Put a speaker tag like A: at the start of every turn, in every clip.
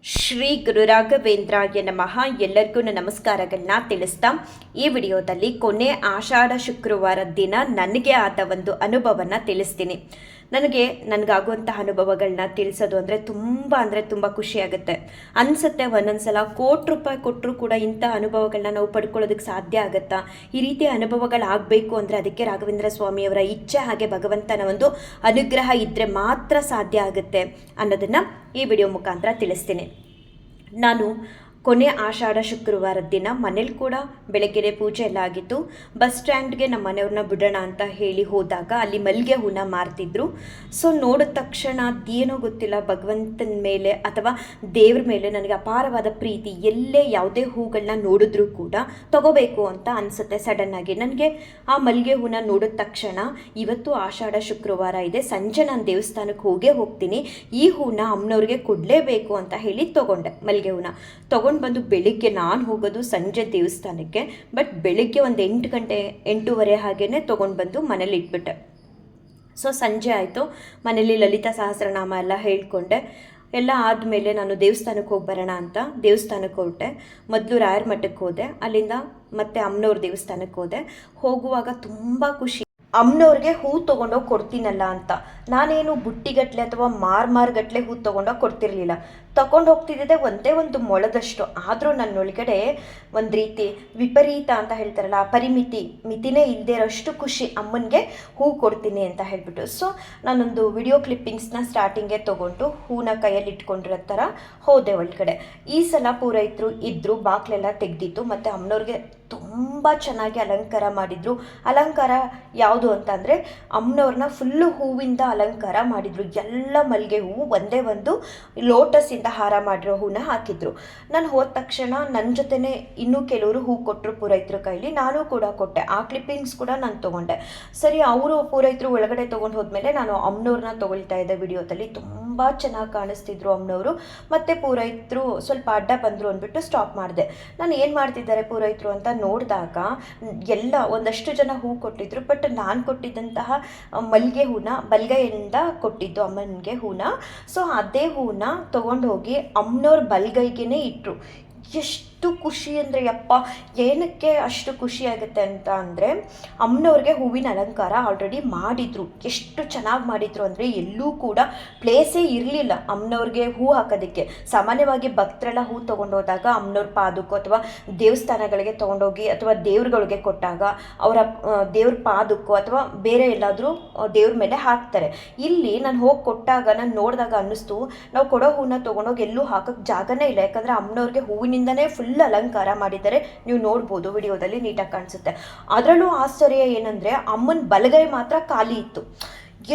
A: ಶ್ರೀ ಗುರು ರಾಘವೇಂದ್ರಾಯ ನಮಃ. ಎಲ್ಲರಿಗೂ ನಮಸ್ಕಾರಗಳನ್ನ ತಿಳಿಸ್ತಾ ಈ ವಿಡಿಯೋದಲ್ಲಿ ಕೊನೆ ಆಷಾಢ ಶುಕ್ರವಾರ ದಿನ ನನಗೆ ಆದ ಒಂದು ಅನುಭವನ ತಿಳಿಸ್ತೀನಿ. ನನಗಾಗುವಂತಹ ಅನುಭವಗಳನ್ನ ತಿಳಿಸೋದು ಅಂದರೆ ತುಂಬ ಖುಷಿಯಾಗುತ್ತೆ ಅನಿಸುತ್ತೆ. ಒಂದೊಂದ್ಸಲ ಕೋಟಿ ರೂಪಾಯಿ ಕೊಟ್ಟರು ಕೂಡ ಇಂಥ ಅನುಭವಗಳನ್ನ ನಾವು ಪಡ್ಕೊಳ್ಳೋದಕ್ಕೆ ಸಾಧ್ಯ ಆಗುತ್ತಾ? ಈ ರೀತಿಯ ಅನುಭವಗಳಾಗಬೇಕು ಅಂದರೆ ಅದಕ್ಕೆ ರಾಘವೇಂದ್ರ ಸ್ವಾಮಿಯವರ ಇಚ್ಛೆ ಹಾಗೆ ಭಗವಂತನ ಒಂದು ಅನುಗ್ರಹ ಇದ್ದರೆ ಮಾತ್ರ ಸಾಧ್ಯ ಆಗುತ್ತೆ ಅನ್ನೋದನ್ನು ಈ ವಿಡಿಯೋ ಮುಖಾಂತರ ತಿಳಿಸ್ತೀನಿ. ನಾನು ಕೊನೆ ಆಷಾಢ ಶುಕ್ರವಾರದ ದಿನ ಮನೇಲಿ ಕೂಡ ಬೆಳಗ್ಗೆ ಪೂಜೆ ಎಲ್ಲ ಆಗಿತ್ತು. ಬಸ್ ಸ್ಟ್ಯಾಂಡ್ಗೆ ನಮ್ಮ ಮನೆಯವ್ರನ್ನ ಬಿಡೋಣ ಅಂತ ಹೇಳಿ ಹೋದಾಗ ಅಲ್ಲಿ ಮಲ್ಲಿಗೆ ಹೂನ ಮಾರ್ತಿದ್ರು. ಸೊ ನೋಡಿದ ತಕ್ಷಣ ಅದೇನೋ ಗೊತ್ತಿಲ್ಲ, ಭಗವಂತನ ಮೇಲೆ ಅಥವಾ ದೇವ್ರ ಮೇಲೆ ನನಗೆ ಅಪಾರವಾದ ಪ್ರೀತಿ. ಎಲ್ಲೇ ಯಾವುದೇ ಹೂಗಳನ್ನ ನೋಡಿದ್ರೂ ಕೂಡ ತಗೋಬೇಕು ಅಂತ ಅನಿಸುತ್ತೆ ಸಡನ್ನಾಗಿ. ನನಗೆ ಆ ಮಲ್ಲಿಗೆ ಹೂನ ನೋಡಿದ ತಕ್ಷಣ ಇವತ್ತು ಆಷಾಢ ಶುಕ್ರವಾರ ಇದೆ, ಸಂಜೆ ನಾನು ದೇವಸ್ಥಾನಕ್ಕೆ ಹೋಗ್ತೀನಿ, ಈ ಹೂನ ಅಮ್ಮನವ್ರಿಗೆ ಕೊಡಲೇಬೇಕು ಅಂತ ಹೇಳಿ ತೊಗೊಂಡೆ. ಮಲ್ಲಿಗೆ ಹೂನ ತೊಗೊಂಡು ಬಂದು ಬೆಳಿಗ್ಗೆ ನಾನು ಹೋಗೋದು ಸಂಜೆ ದೇವಸ್ಥಾನಕ್ಕೆ, ಬಟ್ ಬೆಳಿಗ್ಗೆ ಒಂದು 8 ಗಂಟೆ 8:30 ಹಾಗೇ ತೊಗೊಂಡು ಬಂದು ಮನೇಲಿ ಇಟ್ಬಿಟ್ಟೆ. ಸೊ ಸಂಜೆ ಆಯಿತು, ಮನೇಲಿ ಲಲಿತಾ ಸಹಸ್ರನಾಮ ಎಲ್ಲ ಹೇಳ್ಕೊಂಡೆ. ಎಲ್ಲ ಆದಮೇಲೆ ನಾನು ದೇವಸ್ಥಾನಕ್ಕೆ ಹೋಗಿ ಬರೋಣ ಅಂತ ದೇವಸ್ಥಾನಕ್ಕೆ ಹೊರಟೆ. ಮೊದಲು ರಾಯರ ಮಠಕ್ಕೆ ಹೋದೆ, ಅಲ್ಲಿಂದ ಮತ್ತೆ ಅಮ್ಮನವ್ರ ದೇವಸ್ಥಾನಕ್ಕೆ ಹೋದೆ. ಹೋಗುವಾಗ ತುಂಬ ಖುಷಿ, ಅಮ್ಮನವ್ರಿಗೆ ಹೂ ತೊಗೊಂಡೋಗಿ ಕೊಡ್ತೀನಲ್ಲ ಅಂತ. ನಾನೇನು ಬುಟ್ಟಿಗಟ್ಟಲೆ ಅಥವಾ ಮಾರ್ಗಟ್ಟಲೆ ಹೂ ತೊಗೊಂಡೋಗಿ ಕೊಡ್ತಿರ್ಲಿಲ್ಲ. ತಗೊಂಡು ಹೋಗ್ತಿದ್ದೆ ಒಂದೇ ಒಂದು ಮೊಳದಷ್ಟು. ಆದರೂ ನನ್ನೊಳಗಡೆ ಒಂದು ರೀತಿ ವಿಪರೀತ ಅಂತ ಹೇಳ್ತಾರಲ್ಲ, ಮಿತಿನೇ ಇಲ್ಲದೆ ಇರೋಷ್ಟು ಖುಷಿ ಅಮ್ಮನಿಗೆ ಹೂ ಕೊಡ್ತೀನಿ ಅಂತ ಹೇಳ್ಬಿಟ್ಟು. ಸೊ ನಾನೊಂದು ವಿಡಿಯೋ ಕ್ಲಿಪ್ಪಿಂಗ್ಸ್ನ ಸ್ಟಾರ್ಟಿಂಗೇ ತೊಗೊಂಡು ಹೂನ ಕೈಯಲ್ಲಿ ಇಟ್ಕೊಂಡಿರೋ ಥರ ಹೋದೆ ಒಳಗಡೆ. ಈ ಸಲ ಪೂರೈತರು ಇದ್ದರು, ಬಾಗಿಲೆಲ್ಲ ತೆಗೆದಿತ್ತು, ಮತ್ತು ಅಮ್ಮನವ್ರಿಗೆ ತುಂಬ ಚೆನ್ನಾಗಿ ಅಲಂಕಾರ ಮಾಡಿದರು. ಅಲಂಕಾರ ಯಾವುದು ಅಂತ ಅಂದರೆ ಅಮ್ಮನವ್ರನ್ನ ಫುಲ್ಲು ಹೂವಿಂದ ಅಲಂಕಾರ ಮಾಡಿದರು. ಎಲ್ಲ ಮಲ್ಲಿಗೆ ಹೂವು, ಒಂದೇ ಒಂದು ಲೋಟಸಿಂದ ಹಾರ ಮಾಡಿರೋ ಹೂನ ಹಾಕಿದ್ರು. ನಾನು ಹೋದ ತಕ್ಷಣ ನನ್ನ ಜೊತೆನೇ ಇನ್ನೂ ಕೆಲವರು ಹೂ ಕೊಟ್ಟರು ಪೂರೈತರ ಕೈಲಿ, ನಾನು ಕೂಡ ಕೊಟ್ಟೆ. ಆ ಕ್ಲಿಪ್ಪಿಂಗ್ಸ್ ಕೂಡ ನಾನು ತೊಗೊಂಡೆ. ಸರಿ, ಅವರು ಪೂರೈತರು ಒಳಗಡೆ ತೊಗೊಂಡು ಹೋದ್ಮೇಲೆ ನಾನು ಅಮ್ಮನವ್ರನ್ನ ತೊಗೊಳ್ತಾ ಇದ್ದೆ ವಿಡಿಯೋದಲ್ಲಿ. ತುಂಬ ಚೆನ್ನಾಗಿ ಕಾಣಿಸ್ತಿದ್ರು ಅಮ್ಮನವರು. ಮತ್ತು ಪೂರೈತರು ಸ್ವಲ್ಪ ಅಡ್ಡ ಬಂದರು ಅಂದ್ಬಿಟ್ಟು ಸ್ಟಾಪ್ ಮಾಡಿದೆ. ನಾನು ಏನು ಮಾಡ್ತಿದ್ದಾರೆ ಪೂರೈತರು ಅಂತ ನೋಡಿದಾಗ ಎಲ್ಲ ಒಂದಷ್ಟು ಜನ ಹೂ ಕೊಟ್ಟಿದ್ರು. ಬಟ್ ನಾನು ಕೊಟ್ಟಿದ್ದಂತಹ ಮಲ್ಲಿಗೆ ಹೂನ ಬಲಗೈಯಿಂದ ಕೊಟ್ಟಿದ್ದು ಅಮ್ಮನಿಗೆ ಹೂನ. ಸೊ ಅದೇ ಹೂನ ತೊಗೊಂಡು ಹೋಗಿ ಅಮ್ಮನವ್ರ ಬಲಗೈಗೆ ಇಟ್ಟರು. ಎಷ್ಟು ಖುಷಿ ಅಂದರೆ ಯಪ್ಪ, ಏನಕ್ಕೆ ಅಷ್ಟು ಖುಷಿ ಆಗುತ್ತೆ ಅಂತ ಅಂದರೆ ಅಮ್ಮನವ್ರಿಗೆ ಹೂವಿನ ಅಲಂಕಾರ ಆಲ್ರೆಡಿ ಮಾಡಿದರು. ಎಷ್ಟು ಚೆನ್ನಾಗಿ ಮಾಡಿದರು ಅಂದರೆ ಎಲ್ಲೂ ಕೂಡ ಪ್ಲೇಸೇ ಇರಲಿಲ್ಲ ಅಮ್ಮನವ್ರಿಗೆ ಹೂ ಹಾಕೋದಕ್ಕೆ. ಸಾಮಾನ್ಯವಾಗಿ ಭಕ್ತರೆಲ್ಲ ಹೂ ತೊಗೊಂಡೋದಾಗ ಅಮ್ಮನವ್ರ ಪಾದಕ್ಕೂ ಅಥವಾ ದೇವಸ್ಥಾನಗಳಿಗೆ ತೊಗೊಂಡೋಗಿ ಅಥವಾ ದೇವ್ರುಗಳಿಗೆ ಕೊಟ್ಟಾಗ ಅವರ ದೇವ್ರ ಪಾದಕ್ಕೂ ಅಥವಾ ಬೇರೆ ಎಲ್ಲಾದರೂ ದೇವ್ರ ಮೇಲೆ ಹಾಕ್ತಾರೆ. ಇಲ್ಲಿ ನಾನು ಹೋಗಿ ಕೊಟ್ಟಾಗ ನಾನು ನೋಡಿದಾಗ ಅನ್ನಿಸ್ತು, ನಾವು ಕೊಡೋ ಹೂನ ತೊಗೊಂಡೋಗಿ ಎಲ್ಲೂ ಹಾಕೋಕ್ಕೆ ಜಾಗನೇ ಇಲ್ಲ. ಯಾಕಂದರೆ ಅಮ್ಮನವ್ರಿಗೆ ಹೂವಿನಿಂದನೇ ಫುಲ್ ಅಲಂಕಾರ ಮಾಡಿದ್ದಾರೆ. ನೀವು ನೋಡ್ಬೋದು ವಿಡಿಯೋದಲ್ಲಿ, ನೀಟಾಗಿ ಕಾಣಿಸುತ್ತೆ. ಅದರಲ್ಲೂ ಆಶ್ಚರ್ಯ ಏನಂದರೆ ಅಮ್ಮನ ಬಲಗೈ ಮಾತ್ರ ಖಾಲಿ ಇತ್ತು.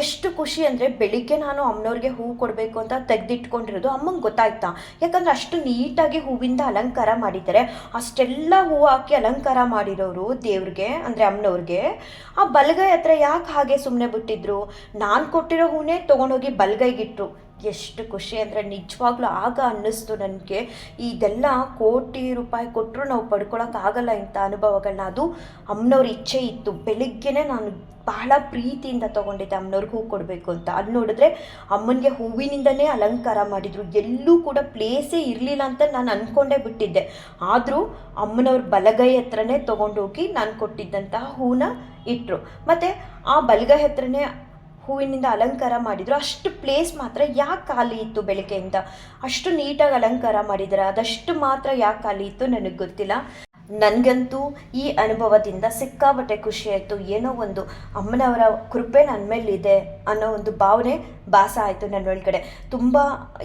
A: ಎಷ್ಟು ಖುಷಿ ಅಂದರೆ ಬೆಳಿಗ್ಗೆ ನಾನು ಅಮ್ಮನವ್ರಿಗೆ ಹೂ ಕೊಡಬೇಕು ಅಂತ ತೆಗೆದಿಟ್ಕೊಂಡಿರೋದು ಅಮ್ಮಂಗೆ ಗೊತ್ತಾಯ್ತಾ. ಯಾಕಂದರೆ ಅಷ್ಟು ನೀಟಾಗಿ ಹೂವಿಂದ ಅಲಂಕಾರ ಮಾಡಿದ್ದಾರೆ. ಅಷ್ಟೆಲ್ಲ ಹೂ ಹಾಕಿ ಅಲಂಕಾರ ಮಾಡಿರೋರು ದೇವ್ರಿಗೆ ಅಂದರೆ ಅಮ್ಮನವ್ರಿಗೆ ಆ ಬಲಗೈ ಹತ್ರ ಯಾಕೆ ಹಾಗೆ ಸುಮ್ಮನೆ ಬಿಟ್ಟಿದ್ರು? ನಾನು ಕೊಟ್ಟಿರೋ ಹೂನೇ ತೊಗೊಂಡೋಗಿ ಬಲಗೈಗಿಟ್ರು. ಎಷ್ಟು ಖುಷಿ ಅಂದರೆ ನಿಜವಾಗ್ಲೂ ಆಗ ಅನ್ನಿಸ್ತು ನನಗೆ, ಇದೆಲ್ಲ ಕೋಟಿ ರೂಪಾಯಿ ಕೊಟ್ಟರು ನಾವು ಪಡ್ಕೊಳಕ್ಕಾಗಲ್ಲ ಇಂಥ ಅನುಭವಗಳನ್ನ. ಅದು ಅಮ್ಮನವ್ರ ಇಚ್ಛೆ ಇತ್ತು. ಬೆಳಿಗ್ಗೆನೇ ನಾನು ಬಹಳ ಪ್ರೀತಿಯಿಂದ ತೊಗೊಂಡಿದ್ದೆ ಅಮ್ಮನವ್ರಿಗೆ ಹೂ ಕೊಡಬೇಕು ಅಂತ. ಅದು ನೋಡಿದ್ರೆ ಅಮ್ಮನಿಗೆ ಹೂವಿನಿಂದನೇ ಅಲಂಕಾರ ಮಾಡಿದರು. ಎಲ್ಲೂ ಕೂಡ ಪ್ಲೇಸೇ ಇರಲಿಲ್ಲ ಅಂತ ನಾನು ಅಂದ್ಕೊಂಡೇ ಬಿಟ್ಟಿದ್ದೆ. ಆದರೂ ಅಮ್ಮನವ್ರ ಬಲಗೈ ಹತ್ರನೇ ತೊಗೊಂಡೋಗಿ ನಾನು ಕೊಟ್ಟಿದ್ದಂತಹ ಹೂನ ಇಟ್ಟರು. ಮತ್ತು ಆ ಬಲಗೈ ಹತ್ರನೇ ಹೂವಿನಿಂದ ಅಲಂಕಾರ ಮಾಡಿದರು. ಅಷ್ಟು ಪ್ಲೇಸ್ ಮಾತ್ರ ಯಾಕೆ ಖಾಲಿ ಇತ್ತು? ಬೆಳಗ್ಗೆಯಿಂದ ಅಷ್ಟು ನೀಟಾಗಿ ಅಲಂಕಾರ ಮಾಡಿದ್ದಾರೆ, ಅದಷ್ಟು ಮಾತ್ರ ಯಾಕೆ ಖಾಲಿ ಇತ್ತು ನನಗೆ ಗೊತ್ತಿಲ್ಲ. ನನಗಂತೂ ಈ ಅನುಭವದಿಂದ ಸಿಕ್ಕಾಪಟ್ಟೆ ಖುಷಿ ಆಯಿತು. ಏನೋ ಒಂದು ಅಮ್ಮನವರ ಕೃಪೆ ನನ್ನ ಮೇಲಿದೆ ಅನ್ನೋ ಒಂದು ಭಾವನೆ ಭಾಸ ಆಯಿತು ನನ್ನೊಳಗಡೆ. ತುಂಬ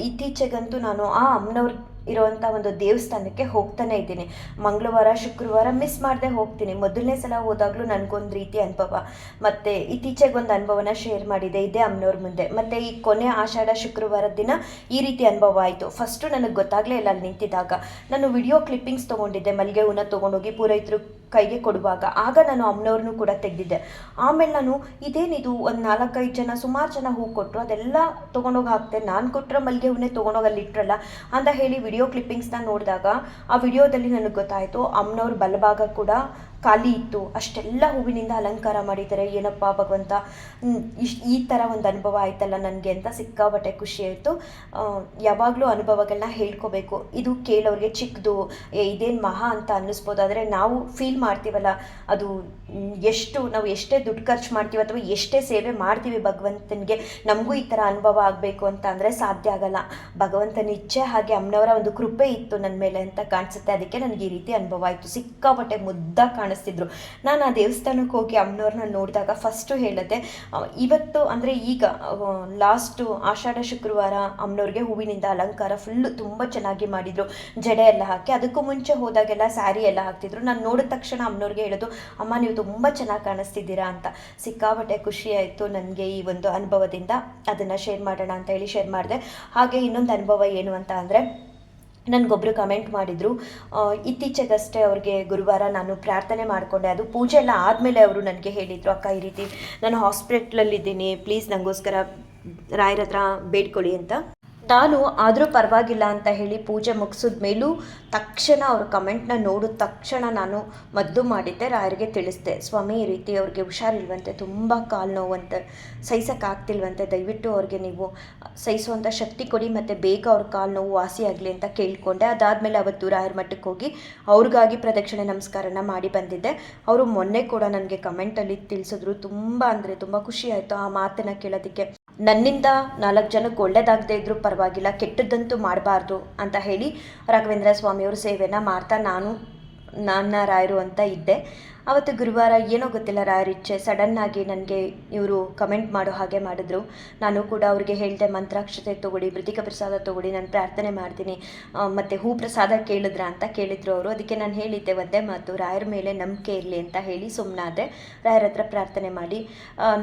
A: ಇತ್ತೀಚೆಗಂತೂ ನಾನು ಆ ಅಮ್ಮನವ್ರ ಇರುವಂಥ ಒಂದು ದೇವಸ್ಥಾನಕ್ಕೆ ಹೋಗ್ತಾನೆ ಇದ್ದೀನಿ. ಮಂಗಳವಾರ ಶುಕ್ರವಾರ ಮಿಸ್ ಮಾಡದೆ ಹೋಗ್ತೀನಿ. ಮೊದಲನೇ ಸಲ ಹೋದಾಗಲೂ ನನಗೊಂದು ರೀತಿ ಅನುಭವ, ಮತ್ತು ಇತ್ತೀಚೆಗೊಂದು ಅನುಭವನ ಶೇರ್ ಮಾಡಿದೆ ಇದೇ ಅಮ್ಮನವ್ರ ಮುಂದೆ. ಮತ್ತು ಈ ಕೊನೆ ಆಷಾಢ ಶುಕ್ರವಾರದ ದಿನ ಈ ರೀತಿ ಅನುಭವ ಆಯಿತು. ಫಸ್ಟು ನನಗೆ ಗೊತ್ತಾಗಲೇ ಇಲ್ಲ ಅಲ್ಲಿ ನಿಂತಿದ್ದಾಗ. ನಾನು ವಿಡಿಯೋ ಕ್ಲಿಪ್ಪಿಂಗ್ಸ್ ತೊಗೊಂಡಿದ್ದೆ ಮಲ್ಲಿಗೆ ಹೂನ ತೊಗೊಂಡೋಗಿ ಪೂರೈತರು ಕೈಗೆ ಕೊಡುವಾಗ. ಆಗ ನಾನು ಅಮ್ಮನವ್ರನ್ನೂ ಕೂಡ ತೆಗೆದಿದ್ದೆ. ಆಮೇಲೆ ನಾನು ಇದೇನಿದು ಒಂದು 4-5 ಜನ ಸುಮಾರು ಜನ ಹೂ ಕೊಟ್ಟರು, ಅದೆಲ್ಲ ತೊಗೊಂಡೋಗಿ ಹಾಕ್ತೆ, ನಾನು ಕೊಟ್ಟರೆ ಮಲ್ಲಿಗೆ ಹೂನೇ ತೊಗೊಂಡೋಗಿ ಅಲ್ಲಿ ಇಟ್ರಲ್ಲ ಅಂತ ಹೇಳಿ ವಿಡಿಯೋ ಕ್ಲಿಪ್ಪಿಂಗ್ಸ್ನ ನೋಡಿದಾಗ ಆ ವಿಡಿಯೋದಲ್ಲಿ ನನಗೆ ಗೊತ್ತಾಯಿತು ಅಮ್ಮನವ್ರ ಬಲಭಾಗ ಕೂಡ ಖಾಲಿ ಇತ್ತು ಅಷ್ಟೆಲ್ಲ ಹೂವಿನಿಂದ ಅಲಂಕಾರ ಮಾಡಿದ್ದಾರೆ. ಏನಪ್ಪ ಭಗವಂತ, ಈ ಥರ ಒಂದು ಅನುಭವ ಆಯ್ತಲ್ಲ ನನಗೆ ಅಂತ ಸಿಕ್ಕಾಪಟ್ಟೆ ಖುಷಿ ಆಯಿತು. ಯಾವಾಗಲೂ ಅನುಭವಗಳನ್ನ ಹೇಳ್ಕೋಬೇಕು. ಇದು ಕೇಳೋರಿಗೆ ಚಿಕ್ಕದು, ಇದೇನು ಮಹಾ ಅಂತ ಅನ್ನಿಸ್ಬೋದು. ಆದರೆ ನಾವು ಫೀಲ್ ಮಾಡ್ತೀವಲ್ಲ, ಅದು ನಾವು ಎಷ್ಟೇ ದುಡ್ಡು ಖರ್ಚು ಮಾಡ್ತೀವಿ ಅಥವಾ ಎಷ್ಟೇ ಸೇವೆ ಮಾಡ್ತೀವಿ ಭಗವಂತನಿಗೆ, ನಮಗೂ ಈ ಥರ ಅನುಭವ ಆಗಬೇಕು ಅಂತ ಅಂದರೆ ಸಾಧ್ಯ ಆಗಲ್ಲ. ಭಗವಂತನ ಇಚ್ಛೆ, ಹಾಗೆ ಅಮ್ಮನವರ ಒಂದು ಕೃಪೆ ಇತ್ತು ನನ್ನ ಮೇಲೆ ಅಂತ ಕಾಣಿಸುತ್ತೆ. ಅದಕ್ಕೆ ನನಗೆ ಈ ರೀತಿ ಅನುಭವ ಆಯಿತು. ಸಿಕ್ಕಾಪಟ್ಟೆ ಮುದ್ದಾಗಿ ಕಾಣಿಸ್ತಿದ್ರು. ನಾನು ಆ ದೇವಸ್ಥಾನಕ್ಕೆ ಹೋಗಿ ಅಮ್ಮನವ್ರನ್ನ ನೋಡಿದಾಗ ಫಸ್ಟು ಹೇಳಿದೆ, ಇವತ್ತು ಅಂದರೆ ಈಗ ಲಾಸ್ಟು ಆಷಾಢ ಶುಕ್ರವಾರ ಅಮ್ಮನವ್ರಿಗೆ ಹೂವಿನಿಂದ ಅಲಂಕಾರ ಫುಲ್ಲು ತುಂಬ ಚೆನ್ನಾಗಿ ಮಾಡಿದರು, ಜಡೆ ಎಲ್ಲ ಹಾಕಿ. ಅದಕ್ಕೂ ಮುಂಚೆ ಹೋದಾಗೆಲ್ಲ ಸ್ಯಾರಿ ಎಲ್ಲ ಹಾಕ್ತಿದ್ರು. ನಾನು ನೋಡಿದ ತಕ್ಷಣ ಅಮ್ಮನವ್ರಿಗೆ ಹೇಳೋದು, ಅಮ್ಮ ನೀವು ತುಂಬ ಚೆನ್ನಾಗಿ ಕಾಣಿಸ್ತಿದ್ದೀರಾ ಅಂತ. ಸಿಕ್ಕಾಪಟ್ಟೆ ಖುಷಿ ಆಯಿತು ನನಗೆ ಈ ಒಂದು ಅನುಭವದಿಂದ. ಅದನ್ನು ಶೇರ್ ಮಾಡೋಣ ಅಂತ ಹೇಳಿ ಶೇರ್ ಮಾಡಿದೆ. ಹಾಗೆ ಇನ್ನೊಂದು ಅನುಭವ ಏನು ಅಂತ ಅಂದರೆ, ನನಗೊಬ್ಬರು ಕಮೆಂಟ್ ಮಾಡಿದರು, ಇತ್ತೀಚೆಗಷ್ಟೇ ಅವ್ರಿಗೆ ಗುರುವಾರ ನಾನು ಪ್ರಾರ್ಥನೆ ಮಾಡಿಕೊಂಡೆ. ಅದು ಪೂಜೆ ಎಲ್ಲ ಆದಮೇಲೆ ಅವರು ನನಗೆ ಹೇಳಿದರು, ಅಕ್ಕ ಈ ರೀತಿ ನಾನು ಹಾಸ್ಪಿಟ್ಲಲ್ಲಿದ್ದೀನಿ, ಪ್ಲೀಸ್ ನನಗೋಸ್ಕರ ರಾಯರ ಹತ್ರ ಬೇಡ್ಕೊಳ್ಳಿ ಅಂತ. ನಾನು ಆದರೂ ಪರವಾಗಿಲ್ಲ ಅಂತ ಹೇಳಿ ಪೂಜೆ ಮುಗಿಸಿದ ಮೇಲೂ ತಕ್ಷಣ ಅವ್ರ ಕಮೆಂಟ್ನ ನೋಡಿದ ತಕ್ಷಣ ನಾನು ಮದ್ದು ಮಾಡಿದ್ದೆ, ರಾಯರಿಗೆ ತಿಳಿಸ್ದೆ, ಸ್ವಾಮಿ ಈ ರೀತಿ ಅವ್ರಿಗೆ ಹುಷಾರಿಲ್ವಂತೆ, ತುಂಬ ಕಾಲು ನೋವಂತೆ, ಸಹಿಸೋಕ್ಕಾಗ್ತಿಲ್ವಂತೆ, ದಯವಿಟ್ಟು ಅವ್ರಿಗೆ ನೀವು ಸಹಿಸುವಂಥ ಶಕ್ತಿ ಕೊಡಿ ಮತ್ತು ಬೇಗ ಅವ್ರ ಕಾಲು ನೋವು ವಾಸಿಯಾಗಲಿ ಅಂತ ಕೇಳಿಕೊಂಡೆ. ಅದಾದಮೇಲೆ ಅವತ್ತು ರಾಯರ ಮಠಕ್ಕೆ ಹೋಗಿ ಅವ್ರಿಗಾಗಿ ಪ್ರದಕ್ಷಿಣೆ ನಮಸ್ಕಾರನ ಮಾಡಿ ಬಂದಿದ್ದೆ. ಅವರು ಮೊನ್ನೆ ಕೂಡ ನನಗೆ ಕಮೆಂಟಲ್ಲಿ ತಿಳಿಸಿದ್ರು. ತುಂಬ ಅಂದರೆ ತುಂಬ ಖುಷಿ ಆಯಿತು ಆ ಮಾತನ್ನು ಕೇಳೋದಕ್ಕೆ. ನನ್ನಿಂದ 4 ಜನಕ್ಕೆ ಒಳ್ಳೇದಾಗದೇ ಇದ್ದರೂ ಪರವಾಗಿಲ್ಲ, ಕೆಟ್ಟದ್ದಂತೂ ಮಾಡಬಾರ್ದು ಅಂತ ಹೇಳಿ ರಾಘವೇಂದ್ರ ಸ್ವಾಮಿಯವರು ಸೇವೆನ ಮಾಡ್ತಾ ನನ್ನ ರಾಯರು ಅಂತ ಇದ್ದೆ. ಅವತ್ತು ಗುರುವಾರ ಏನೋ ಗೊತ್ತಿಲ್ಲ, ರಾಯರ ಇಚ್ಛೆ ಸಡನ್ನಾಗಿ ನನಗೆ ಇವರು ಕಮೆಂಟ್ ಮಾಡೋ ಹಾಗೆ ಮಾಡಿದ್ರು. ನಾನು ಕೂಡ ಅವ್ರಿಗೆ ಹೇಳಿದೆ, ಮಂತ್ರಾಕ್ಷತೆ ತೊಗೊಳ್ಳಿ, ಮೃತಿಕ ಪ್ರಸಾದ ತೊಗೊಳ್ಳಿ, ನಾನು ಪ್ರಾರ್ಥನೆ ಮಾಡ್ತೀನಿ, ಮತ್ತು ಹೂ ಪ್ರಸಾದ ಕೇಳಿದ್ರ ಅಂತ ಕೇಳಿದ್ರು ಅವರು. ಅದಕ್ಕೆ ನಾನು ಹೇಳಿದ್ದೆ ಒಂದೇ ಮಾತು, ರಾಯರ ಮೇಲೆ ನಂಬಿಕೆ ಇರಲಿ ಅಂತ ಹೇಳಿ ಸುಮ್ಮನಾದೆ. ರಾಯರ ಹತ್ರ ಪ್ರಾರ್ಥನೆ ಮಾಡಿ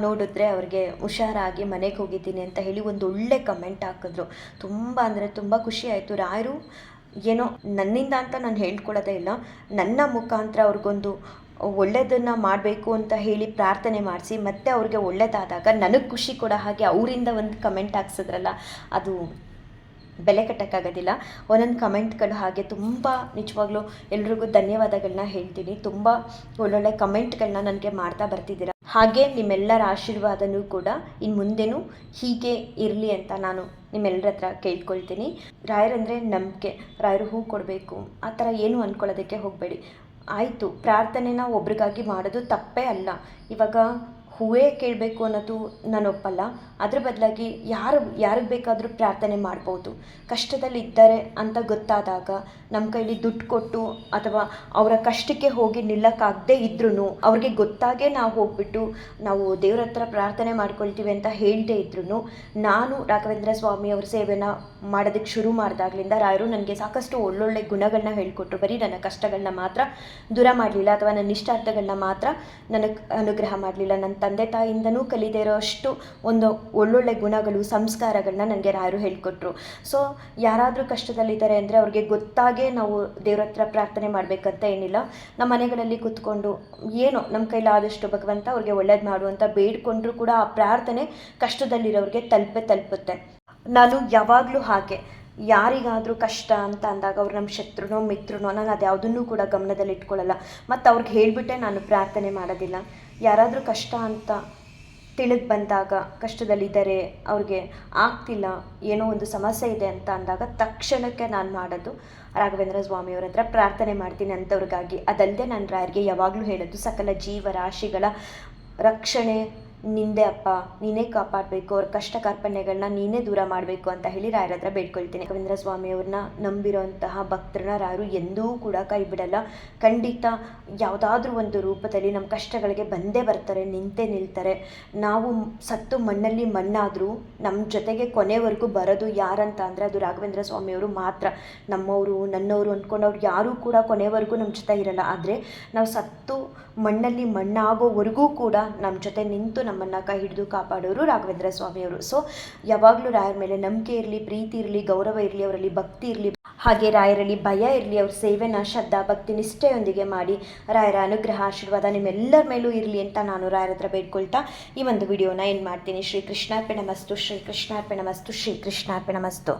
A: ನೋಡಿದ್ರೆ ಅವ್ರಿಗೆ ಹುಷಾರಾಗಿ ಮನೆಗೆ ಹೋಗಿದ್ದೀನಿ ಅಂತ ಹೇಳಿ ಒಂದು ಒಳ್ಳೆ ಕಮೆಂಟ್ ಹಾಕಿದ್ರು. ತುಂಬ ಅಂದರೆ ತುಂಬ ಖುಷಿ ಆಯಿತು. ರಾಯರು ಏನೋ ನನ್ನಿಂದ ಅಂತ ನಾನು ಹೇಳ್ಕೊಳ್ಳೋದೇ ಇಲ್ಲ, ನನ್ನ ಮುಖಾಂತರ ಅವ್ರಿಗೊಂದು ಒಳ್ಳೆಯದನ್ನು ಮಾಡಬೇಕು ಅಂತ ಹೇಳಿ ಪ್ರಾರ್ಥನೆ ಮಾಡಿಸಿ ಮತ್ತೆ ಅವ್ರಿಗೆ ಒಳ್ಳೇದಾದಾಗ ನನಗೆ ಖುಷಿ ಕೊಡೋ ಹಾಗೆ ಅವರಿಂದ ಒಂದು ಕಮೆಂಟ್ ಹಾಕ್ಸಿದ್ರಲ್ಲ, ಅದು ಬೆಲೆ ಕಟ್ಟೋಕ್ಕಾಗೋದಿಲ್ಲ. ಒಂದೊಂದು ಕಮೆಂಟ್ಗಳು ಹಾಗೆ ತುಂಬ ನಿಜವಾಗ್ಲೂ ಎಲ್ರಿಗೂ ಧನ್ಯವಾದಗಳನ್ನ ಹೇಳ್ತೀನಿ. ತುಂಬ ಒಳ್ಳೊಳ್ಳೆ ಕಮೆಂಟ್ಗಳನ್ನ ನನಗೆ ಮಾಡ್ತಾ ಬರ್ತಿದ್ದೀರಾ. ಹಾಗೆ ನಿಮ್ಮೆಲ್ಲರ ಆಶೀರ್ವಾದನೂ ಕೂಡ ಇನ್ನು ಮುಂದೆನೂ ಹೀಗೆ ಇರಲಿ ಅಂತ ನಾನು ನಿಮ್ಮೆಲ್ಲರ ಹತ್ರ ಕೇಳ್ಕೊಳ್ತೀನಿ. ರಾಯರಂದರೆ ನಂಬಿಕೆ, ರಾಯರು ಹೂ ಕೊಡಬೇಕು ಆ ಥರ ಏನೂ ಅಂದ್ಕೊಳ್ಳೋದಕ್ಕೆ ಹೋಗಬೇಡಿ. ಆಯಿತು, ಪ್ರಾರ್ಥನೆನ ಒಬ್ರಿಗಾಗಿ ಮಾಡೋದು ತಪ್ಪೇ ಅಲ್ಲ. ಇವಾಗ ಹೂವೇ ಕೇಳಬೇಕು ಅನ್ನೋದು ನಾನು ಒಪ್ಪಲ್ಲ. ಅದ್ರ ಬದಲಾಗಿ ಯಾರಿಗೆ ಬೇಕಾದರೂ ಪ್ರಾರ್ಥನೆ ಮಾಡ್ಬೋದು. ಕಷ್ಟದಲ್ಲಿದ್ದಾರೆ ಅಂತ ಗೊತ್ತಾದಾಗ ನಮ್ಮ ಕೈಲಿ ದುಡ್ಡು ಕೊಟ್ಟು ಅಥವಾ ಅವರ ಕಷ್ಟಕ್ಕೆ ಹೋಗಿ ನಿಲ್ಲಕ್ಕಾಗದೇ ಇದ್ರೂ ಅವ್ರಿಗೆ ಗೊತ್ತಾಗೇ ನಾವು ಹೋಗ್ಬಿಟ್ಟು ನಾವು ದೇವ್ರ ಹತ್ರ ಪ್ರಾರ್ಥನೆ ಮಾಡ್ಕೊಳ್ತೀವಿ ಅಂತ ಹೇಳದೇ ಇದ್ರೂ, ನಾನು ರಾಘವೇಂದ್ರ ಸ್ವಾಮಿ ಅವ್ರ ಸೇವೆನ ಮಾಡೋದಕ್ಕೆ ಶುರು ಮಾಡಿದಾಗಲಿಂದ ರಾಯರು ನನಗೆ ಸಾಕಷ್ಟು ಒಳ್ಳೊಳ್ಳೆ ಗುಣಗಳನ್ನ ಹೇಳ್ಕೊಟ್ರು. ಬರೀ ನನ್ನ ಕಷ್ಟಗಳನ್ನ ಮಾತ್ರ ದೂರ ಮಾಡಲಿಲ್ಲ ಅಥವಾ ನನ್ನ ಇಷ್ಟಾರ್ಥಗಳನ್ನ ಮಾತ್ರ ನನಗೆ ಅನುಗ್ರಹ ಮಾಡಲಿಲ್ಲ. ನನ್ನ ತಂದೆ ತಾಯಿಯಿಂದನೂ ಕಲಿದೇ ಇರೋ ಅಷ್ಟು ಒಂದು ಒಳ್ಳೊಳ್ಳೆ ಗುಣಗಳು, ಸಂಸ್ಕಾರಗಳನ್ನ ನನಗೆ ರಾಯರು ಹೇಳ್ಕೊಟ್ರು. ಸೊ ಯಾರಾದರೂ ಕಷ್ಟದಲ್ಲಿದ್ದಾರೆ ಅಂದರೆ ಅವ್ರಿಗೆ ಗೊತ್ತಾಗೇ ನಾವು ದೇವ್ರ ಹತ್ರ ಪ್ರಾರ್ಥನೆ ಮಾಡಬೇಕಂತ ಏನಿಲ್ಲ. ನಮ್ಮ ಮನೆಗಳಲ್ಲಿ ಕೂತ್ಕೊಂಡು ಏನೋ ನಮ್ಮ ಕೈಲಾದಷ್ಟು ಭಗವಂತ ಅವ್ರಿಗೆ ಒಳ್ಳೇದು ಮಾಡುವಂತ ಬೇಡ್ಕೊಂಡ್ರೂ ಕೂಡ ಆ ಪ್ರಾರ್ಥನೆ ಕಷ್ಟದಲ್ಲಿರೋರಿಗೆ ತಲುಪುತ್ತೆ. ನಾನು ಯಾವಾಗಲೂ ಹಾಗೆ, ಯಾರಿಗಾದರೂ ಕಷ್ಟ ಅಂತ ಅಂದಾಗ ಅವ್ರು ನಮ್ಮ ಶತ್ರುನೋ ಮಿತ್ರನೋ ನಾನು ಅದು ಯಾವುದನ್ನೂ ಕೂಡ ಗಮನದಲ್ಲಿ ಇಟ್ಕೊಳ್ಳಲ್ಲ. ಮತ್ತು ಅವ್ರಿಗೆ ಹೇಳಿಬಿಟ್ಟೆ ನಾನು ಪ್ರಾರ್ಥನೆ ಮಾಡೋದಿಲ್ಲ. ಯಾರಾದರೂ ಕಷ್ಟ ಅಂತ ತಿಳಿದು ಬಂದಾಗ, ಕಷ್ಟದಲ್ಲಿದ್ದಾರೆ, ಅವ್ರಿಗೆ ಆಗ್ತಿಲ್ಲ, ಏನೋ ಒಂದು ಸಮಸ್ಯೆ ಇದೆ ಅಂತ ಅಂದಾಗ ತಕ್ಷಣಕ್ಕೆ ನಾನು ಮಾಡೋದು ರಾಘವೇಂದ್ರ ಸ್ವಾಮಿಯವ್ರ ಹತ್ರ ಪ್ರಾರ್ಥನೆ ಮಾಡ್ತೀನಿ ಅಂಥವ್ರಿಗಾಗಿ. ಅದಲ್ಲದೆ ನಾನು ರಾಯರಿಗೆ ಯಾವಾಗಲೂ ಹೇಳೋದು, ಸಕಲ ಜೀವರಾಶಿಗಳ ರಕ್ಷಣೆ ನಿಂದೆ ಅಪ್ಪ, ನೀನೇ ಕಾಪಾಡಬೇಕು, ಅವ್ರ ಕಷ್ಟ ಕಾರ್ಪಣ್ಯಗಳನ್ನ ನೀನೇ ದೂರ ಮಾಡಬೇಕು ಅಂತ ಹೇಳಿ ರಾಯರ ಹತ್ರ ಬೇಡ್ಕೊಳ್ತೀನಿ. ರಾಘವೇಂದ್ರ ಸ್ವಾಮಿಯವ್ರನ್ನ ನಂಬಿರೋಂತಹ ಭಕ್ತರನ್ನ ರಾಯರು ಎಂದೂ ಕೂಡ ಕೈ ಬಿಡಲ್ಲ. ಖಂಡಿತ ಯಾವುದಾದ್ರೂ ಒಂದು ರೂಪದಲ್ಲಿ ನಮ್ಮ ಕಷ್ಟಗಳಿಗೆ ಬಂದೇ ಬರ್ತಾರೆ, ನಿಂತೇ ನಿಲ್ತಾರೆ. ನಾವು ಸತ್ತು ಮಣ್ಣಲ್ಲಿ ಮಣ್ಣಾದರೂ ನಮ್ಮ ಜೊತೆಗೆ ಕೊನೆವರೆಗೂ ಬರೋದು ಯಾರಂತ ಅಂದರೆ ಅದು ರಾಘವೇಂದ್ರ ಸ್ವಾಮಿಯವರು ಮಾತ್ರ. ನಮ್ಮವರು ನನ್ನವರು ಅಂದ್ಕೊಂಡು ಅವ್ರು ಯಾರೂ ಕೂಡ ಕೊನೆವರೆಗೂ ನಮ್ಮ ಜೊತೆ ಇರಲ್ಲ. ಆದರೆ ನಾವು ಸತ್ತು ಮಣ್ಣಲ್ಲಿ ಮಣ್ಣಾಗೋವರೆಗೂ ಕೂಡ ನಮ್ಮ ಜೊತೆ ನಿಂತು ನಮ್ಮನ್ನು ಕೈ ಹಿಡಿದು ಕಾಪಾಡೋರು ರಾಘವೇಂದ್ರ ಸ್ವಾಮಿಯವರು. ಸೊ ಯಾವಾಗಲೂ ರಾಯರ ಮೇಲೆ ನಂಬಿಕೆ ಇರಲಿ, ಪ್ರೀತಿ ಇರಲಿ, ಗೌರವ ಇರಲಿ, ಅವರಲ್ಲಿ ಭಕ್ತಿ ಇರಲಿ, ಹಾಗೆ ರಾಯರಲ್ಲಿ ಭಯ ಇರಲಿ. ಅವ್ರ ಸೇವೆನ ಶ್ರದ್ಧಾ ಭಕ್ತಿ ನಿಷ್ಠೆಯೊಂದಿಗೆ ಮಾಡಿ ರಾಯರ ಅನುಗ್ರಹ ಆಶೀರ್ವಾದ ನಿಮ್ಮೆಲ್ಲರ ಮೇಲೂ ಇರಲಿ ಅಂತ ನಾನು ರಾಯರ ಹತ್ರ ಬೇಡ್ಕೊಳ್ತಾ ಈ ಒಂದು ವಿಡಿಯೋನ ಏನು ಮಾಡ್ತೀನಿ. ಶ್ರೀ ಕೃಷ್ಣಾರ್ಪಣಮಸ್ತು, ಶ್ರೀ ಕೃಷ್ಣಾರ್ಪಣಮಸ್ತು, ಶ್ರೀ ಕೃಷ್ಣಾರ್ಪಣಮಸ್ತು.